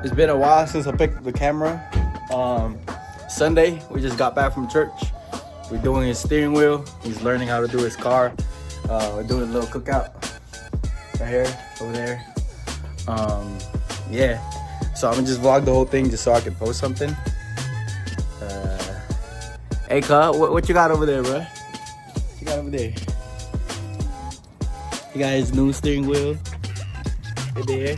It's been a while since I picked up the camera. Sunday, we just got back from church. We're doing his steering wheel. He's learning how to do his car. We're doing a little cookout right here, over there. Yeah. So I'm gonna just vlog the whole thing just so I can post something. Hey, cuz, what you got over there, bro? What you got over there? He got his new steering wheel right there.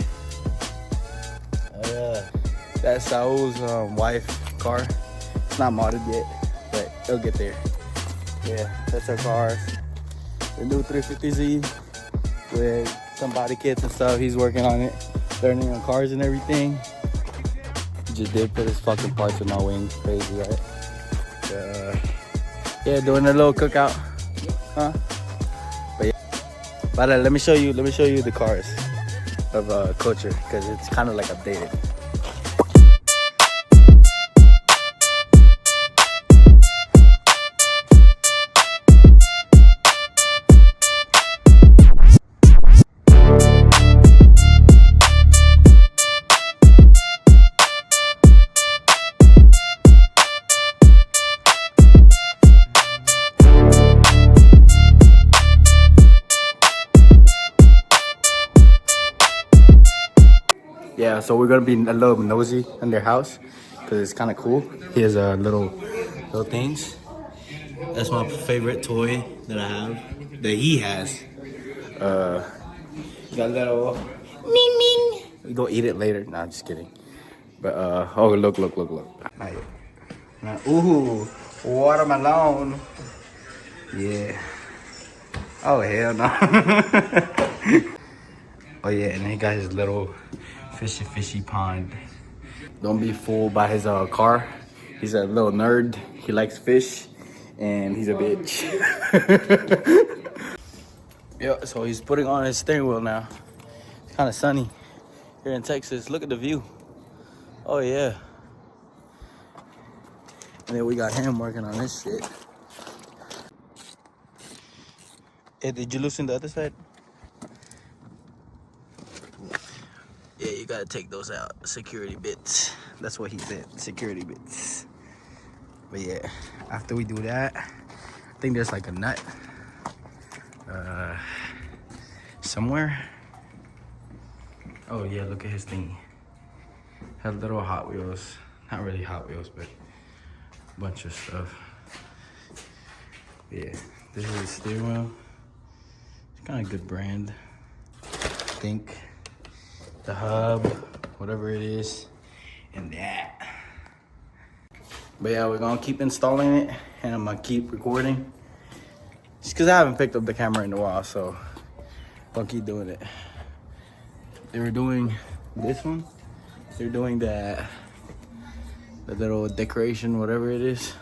That's Saul's wife car. It's not modded yet, but it'll get there. Yeah, that's our cars. The new 350Z with some body kits and stuff. He's working on it, learning on cars and everything. He just did put his fucking parts in my wings. Crazy, right? Yeah, doing a little cookout, huh? But yeah, but let me show you the cars of Kulture because it's kind of like updated. Yeah, so we're gonna be a little nosy in their house because it's kind of cool. Here's little things. That's my favorite toy that I have, that he has. Got a little ning ning. We go eat it later. Nah, I'm just kidding. But oh look. Now, ooh, watermelon. Yeah. Oh hell no. Oh yeah, and he got his little fishy pond. Don't be fooled by his car. He's a little nerd. He likes fish, and he's a bitch. Yeah, so he's putting on his steering wheel now. It's kind of sunny here in Texas. Look at the view. Oh yeah. And then we got him working on this shit. Hey, did you loosen the other side? Yeah, you gotta take those out. Security bits. That's what he said. Security bits. But yeah, after we do that, I think there's like a nut somewhere. Oh yeah, look at his thing. Has little Hot Wheels. Not really Hot Wheels, but a bunch of stuff. Yeah, this is the steering wheel. It's kind of good brand, I think. The hub, whatever it is, and that. But yeah, we're gonna keep installing it, and I'm gonna keep recording. Just cause I haven't picked up the camera in a while, so I'm gonna keep doing it. They were doing this one. They're doing the little decoration, whatever it is.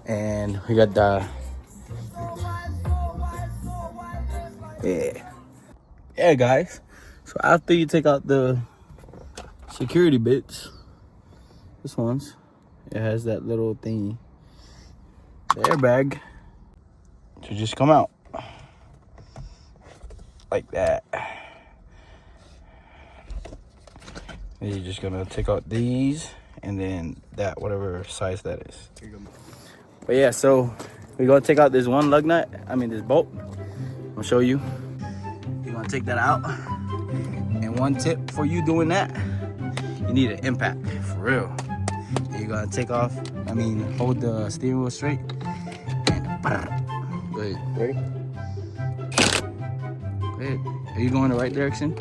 And we got the, yeah guys. So after you take out the security bits, this one's, it has that little thingy, the airbag, to just come out like that. Then you're just gonna take out these and then that, whatever size that is. But yeah, so we're gonna take out this one lug nut, this bolt. I'll show you. You're gonna take that out. And one tip for you doing that, you need an impact, for real. You're gonna take off, hold the steering wheel straight. And go ahead, ready? Go ahead. Are you going the right direction?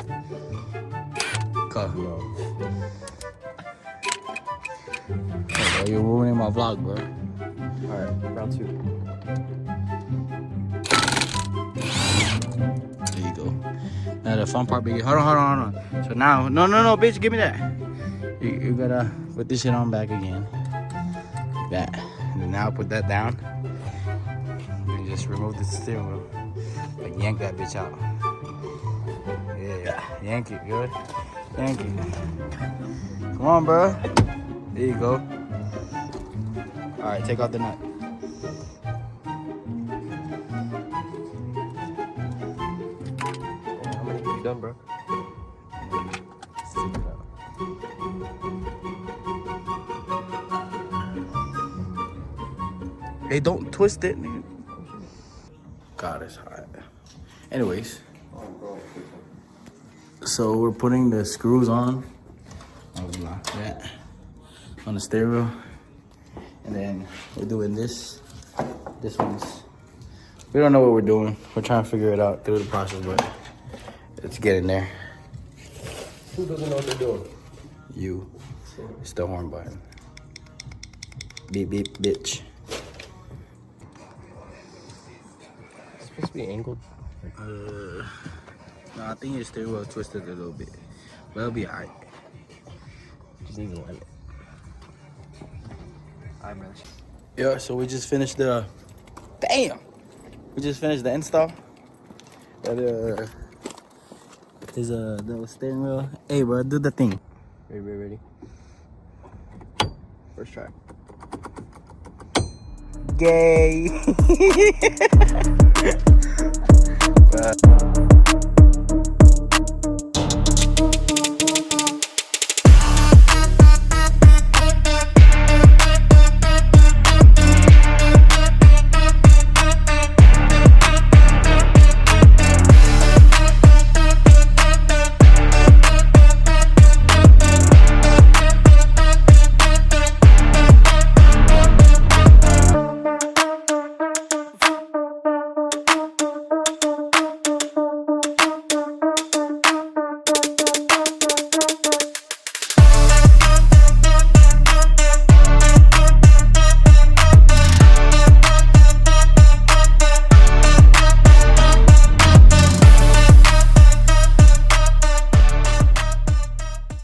Go. Oh, you're ruining my vlog, bro. Alright, round two. There you go. Now the fun part begins. Hold on. So now, no, bitch, give me that. You gotta put this shit on back again. Like that. And then now put that down. And just remove the steering wheel. Like yank that bitch out. Yeah, yank it, good. Yank it. Come on, bro. There you go. Alright, take out the nut. How many have you done, bro? Stick it out. Hey, don't twist it. God, it's hot. Anyways, so we're putting the screws on. That on the stereo, and then we're doing this. This one's. We don't know what we're doing. We're trying to figure it out through the process, but it's getting there. Who doesn't know what they're doing? You. It's the horn button. Beep beep, bitch. It's supposed to be angled. No, I think your stereo twisted a little bit, but it'll be alright. Just need to let it. Yeah, so we just finished the. Damn! We just finished the install. That is the steering wheel. Hey, bro, do the thing. Ready? First try. Gay.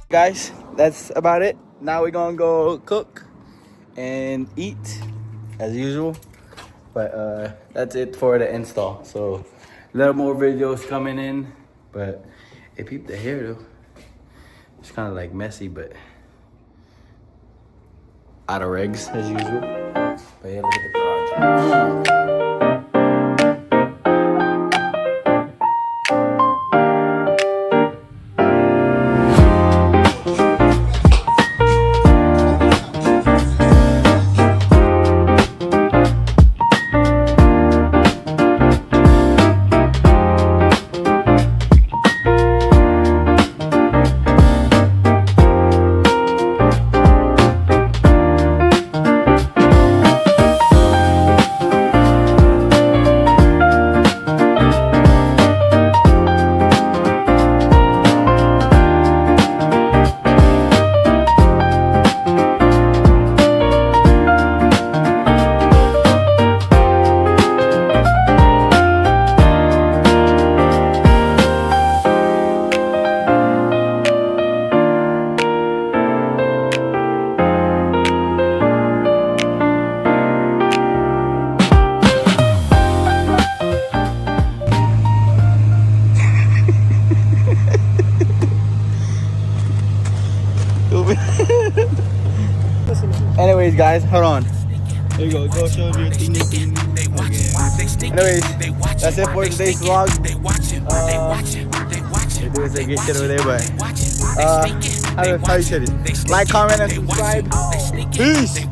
Guys, that's about it. Now we're gonna go cook and eat as usual, but that's it for the install. So a little more videos coming in, but hey, peep the hair though. It's kind of like messy, but out of regs as usual. But yeah, look at the garage. Anyways, guys, hold on. There you go. Go show your thing. Okay. Anyways, that's it for today's vlog. They're doing some good shit over there, but how you said it? Like, comment, and subscribe. Peace.